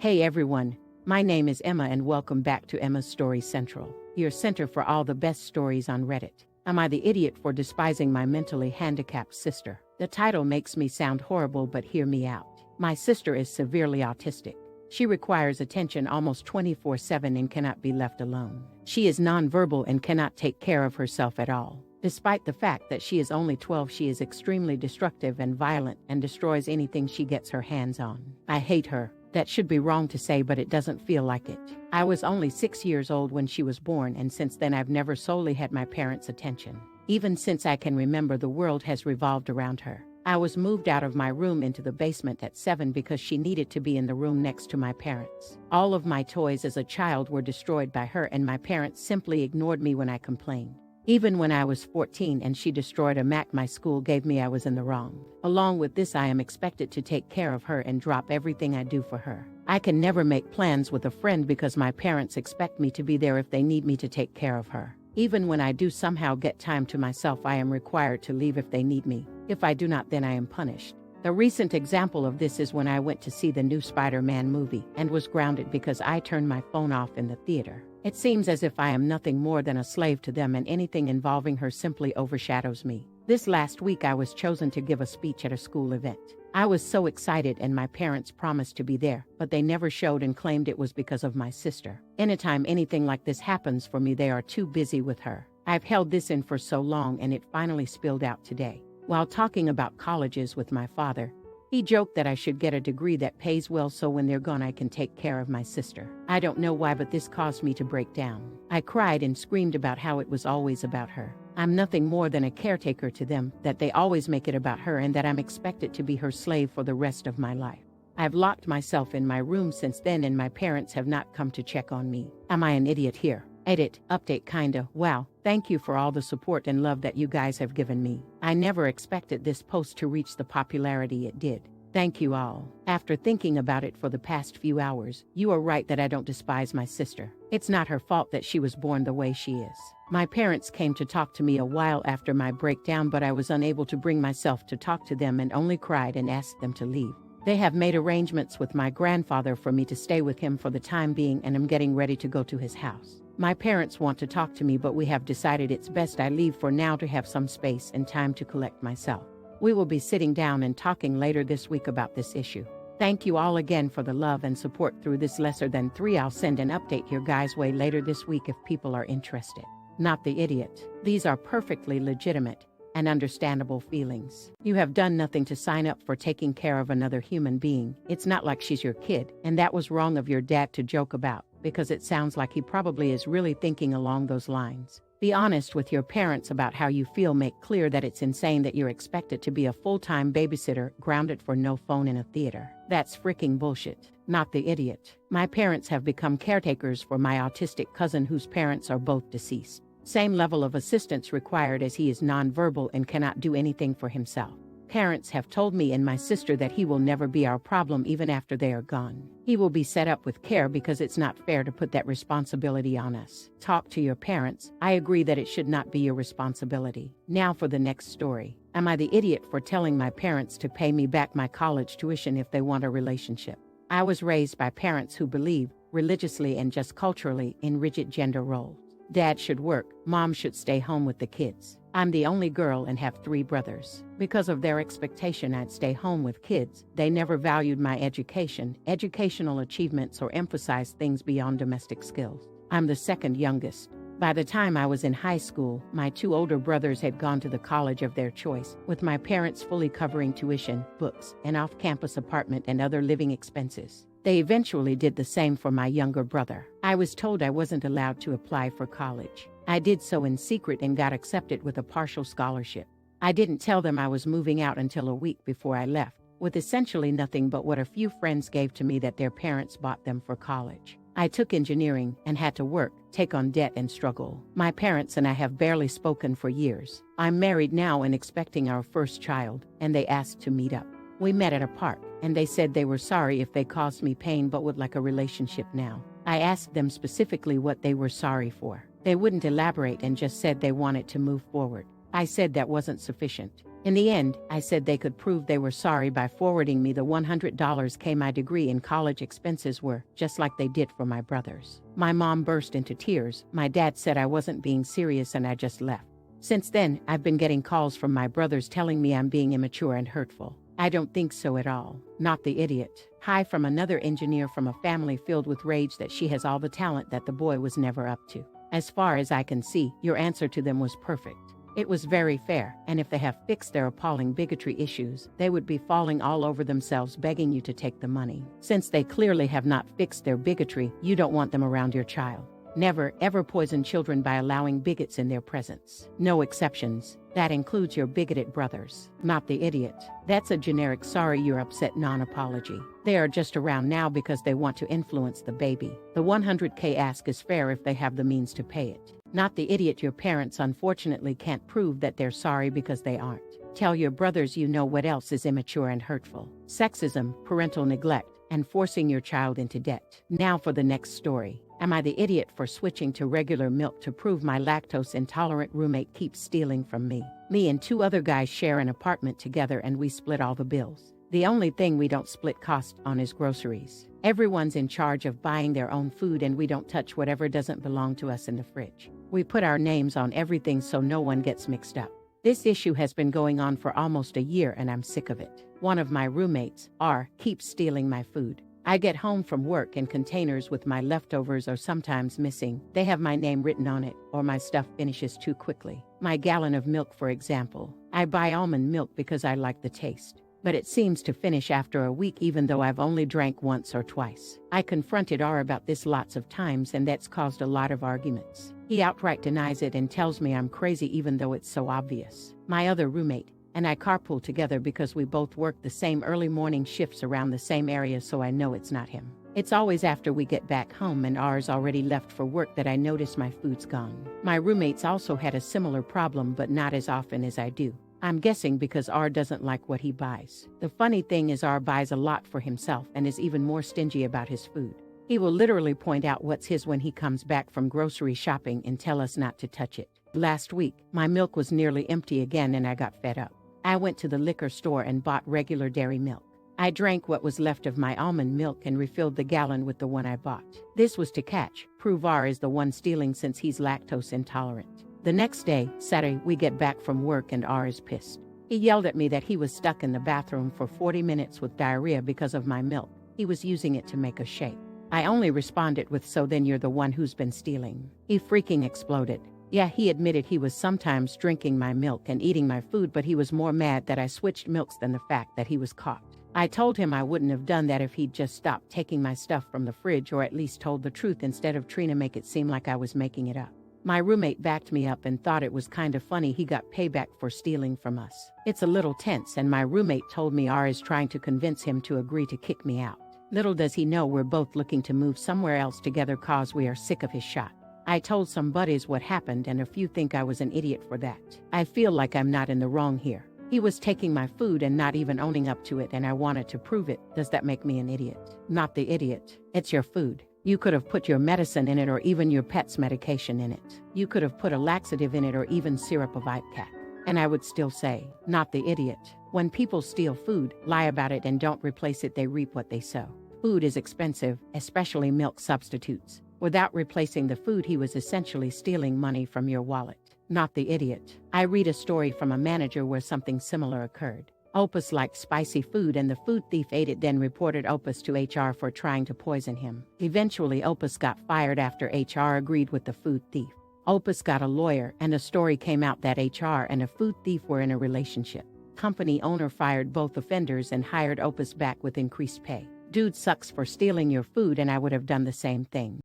Hey everyone, my name is Emma and welcome back to Emma's Story Central, your center for all the best stories on Reddit. Am I the idiot for despising my mentally handicapped sister? The title makes me sound horrible, but hear me out. My sister is severely autistic. She requires attention almost 24/7 and cannot be left alone. She is nonverbal and cannot take care of herself at all. Despite the fact that she is only 12, she is extremely destructive and violent and destroys anything she gets her hands on. I hate her. That should be wrong to say, but it doesn't feel like it. I was only 6 years old when she was born, and since then I've never solely had my parents' attention. Even since I can remember, the world has revolved around her. I was moved out of my room into the basement at 7 because she needed to be in the room next to my parents. All of my toys as a child were destroyed by her, and my parents simply ignored me when I complained. Even when I was 14 and she destroyed a Mac my school gave me, I was in the wrong. Along with this, I am expected to take care of her and drop everything I do for her. I can never make plans with a friend because my parents expect me to be there if they need me to take care of her. Even when I do somehow get time to myself, I am required to leave if they need me. If I do not, then I am punished. The recent example of this is when I went to see the new Spider-Man movie and was grounded because I turned my phone off in the theater. It seems as if I am nothing more than a slave to them, and anything involving her simply overshadows me. This last week I was chosen to give a speech at a school event. I was so excited, and my parents promised to be there, but they never showed and claimed it was because of my sister. Anytime anything like this happens for me, they are too busy with her. I've held this in for so long, and it finally spilled out today. While talking about colleges with my father, he joked that I should get a degree that pays well so when they're gone I can take care of my sister. I don't know why, but this caused me to break down. I cried and screamed about how it was always about her. I'm nothing more than a caretaker to them, that they always make it about her, and that I'm expected to be her slave for the rest of my life. I've locked myself in my room since then, and my parents have not come to check on me. Am I an idiot here? Edit, update kinda. Wow, thank you for all the support and love that you guys have given me. I never expected this post to reach the popularity it did. Thank you all. After thinking about it for the past few hours, you are right that I don't despise my sister. It's not her fault that she was born the way she is. My parents came to talk to me a while after my breakdown, but I was unable to bring myself to talk to them and only cried and asked them to leave. They have made arrangements with my grandfather for me to stay with him for the time being, and I'm getting ready to go to his house. My parents want to talk to me, but we have decided it's best I leave for now to have some space and time to collect myself. We will be sitting down and talking later this week about this issue. Thank you all again for the love and support through this lesser than 3. I'll send an update your guys' way later this week if people are interested. Not the idiot. These are perfectly legitimate and understandable feelings. You have done nothing to sign up for taking care of another human being. It's not like she's your kid, and that was wrong of your dad to joke about, because it sounds like he probably is really thinking along those lines. Be honest with your parents about how you feel. Make clear that it's insane that you're expected to be a full-time babysitter, grounded for no phone in a theater. That's freaking bullshit. Not the idiot. My parents have become caretakers for my autistic cousin whose parents are both deceased. Same level of assistance required, as he is nonverbal and cannot do anything for himself. Parents have told me and my sister that he will never be our problem even after they are gone. He will be set up with care because it's not fair to put that responsibility on us. Talk to your parents. I agree that it should not be your responsibility. Now for the next story. Am I the idiot for telling my parents to pay me back my college tuition if they want a relationship? I was raised by parents who believe, religiously and just culturally, in rigid gender roles. Dad should work, mom should stay home with the kids. I'm the only girl and have 3 brothers. Because of their expectation I'd stay home with kids, they never valued my education, educational achievements, or emphasized things beyond domestic skills. I'm the second youngest. By the time I was in high school, my 2 older brothers had gone to the college of their choice, with my parents fully covering tuition, books, an off-campus apartment, and other living expenses. They eventually did the same for my younger brother. I was told I wasn't allowed to apply for college. I did so in secret and got accepted with a partial scholarship. I didn't tell them I was moving out until a week before I left, with essentially nothing but what a few friends gave to me that their parents bought them for college. I took engineering and had to work, take on debt, and struggle. My parents and I have barely spoken for years. I'm married now and expecting our first child, and they asked to meet up. We met at a park, and they said they were sorry if they caused me pain but would like a relationship now. I asked them specifically what they were sorry for. They wouldn't elaborate and just said they wanted to move forward. I said that wasn't sufficient. In the end, I said they could prove they were sorry by forwarding me the $100 my degree and college expenses were, just like they did for my brothers. My mom burst into tears. My dad said I wasn't being serious and I just left. Since then, I've been getting calls from my brothers telling me I'm being immature and hurtful. I don't think so at all. Not the idiot. Hi from another engineer from a family filled with rage that she has all the talent that the boy was never up to. As far as I can see, your answer to them was perfect. It was very fair, and if they have fixed their appalling bigotry issues, they would be falling all over themselves begging you to take the money. Since they clearly have not fixed their bigotry, you don't want them around your child. Never, ever poison children by allowing bigots in their presence. No exceptions. That includes your bigoted brothers. Not the idiot. That's a generic sorry you're upset non-apology. They are just around now because they want to influence the baby. The $100K ask is fair if they have the means to pay it. Not the idiot. Your parents unfortunately can't prove that they're sorry because they aren't. Tell your brothers you know what else is immature and hurtful. Sexism, parental neglect, and forcing your child into debt. Now for the next story. Am I the idiot for switching to regular milk to prove my lactose-intolerant roommate keeps stealing from me? Me and 2 other guys share an apartment together and we split all the bills. The only thing we don't split cost on is groceries. Everyone's in charge of buying their own food and we don't touch whatever doesn't belong to us in the fridge. We put our names on everything so no one gets mixed up. This issue has been going on for almost a year and I'm sick of it. One of my roommates, R, keeps stealing my food. I get home from work and containers with my leftovers are sometimes missing. They have my name written on it, or my stuff finishes too quickly. My gallon of milk, for example. I buy almond milk because I like the taste. But it seems to finish after a week even though I've only drank once or twice. I confronted R about this lots of times and that's caused a lot of arguments. He outright denies it and tells me I'm crazy even though it's so obvious. My other roommate and I carpool together because we both work the same early morning shifts around the same area, so I know it's not him. It's always after we get back home and R's already left for work that I notice my food's gone. My roommates also had a similar problem but not as often as I do. I'm guessing because R doesn't like what he buys. The funny thing is R buys a lot for himself and is even more stingy about his food. He will literally point out what's his when he comes back from grocery shopping and tell us not to touch it. Last week, my milk was nearly empty again and I got fed up. I went to the liquor store and bought regular dairy milk. I drank what was left of my almond milk and refilled the gallon with the one I bought. This was to prove R is the one stealing since he's lactose intolerant. The next day, Saturday, we get back from work and R is pissed. He yelled at me that he was stuck in the bathroom for 40 minutes with diarrhea because of my milk. He was using it to make a shake. I only responded with, "So then you're the one who's been stealing." He freaking exploded. Yeah, he admitted he was sometimes drinking my milk and eating my food, but he was more mad that I switched milks than the fact that he was caught. I told him I wouldn't have done that if he'd just stopped taking my stuff from the fridge or at least told the truth instead of trying to make it seem like I was making it up. My roommate backed me up and thought it was kind of funny he got payback for stealing from us. It's a little tense and my roommate told me R is trying to convince him to agree to kick me out. Little does he know we're both looking to move somewhere else together cause we are sick of his shot. I told some buddies what happened and a few think I was an idiot for that. I feel like I'm not in the wrong here. He was taking my food and not even owning up to it and I wanted to prove it. Does that make me an idiot? Not the idiot. It's your food. You could have put your medicine in it or even your pet's medication in it. You could have put a laxative in it or even syrup of Ipecac. And I would still say, not the idiot. When people steal food, lie about it and don't replace it, they reap what they sow. Food is expensive, especially milk substitutes. Without replacing the food, he was essentially stealing money from your wallet. Not the idiot. I read a story from a manager where something similar occurred. Opus liked spicy food and the food thief ate it, then reported Opus to HR for trying to poison him. Eventually, Opus got fired after HR agreed with the food thief. Opus got a lawyer and a story came out that HR and a food thief were in a relationship. Company owner fired both offenders and hired Opus back with increased pay. Dude sucks for stealing your food and I would have done the same thing.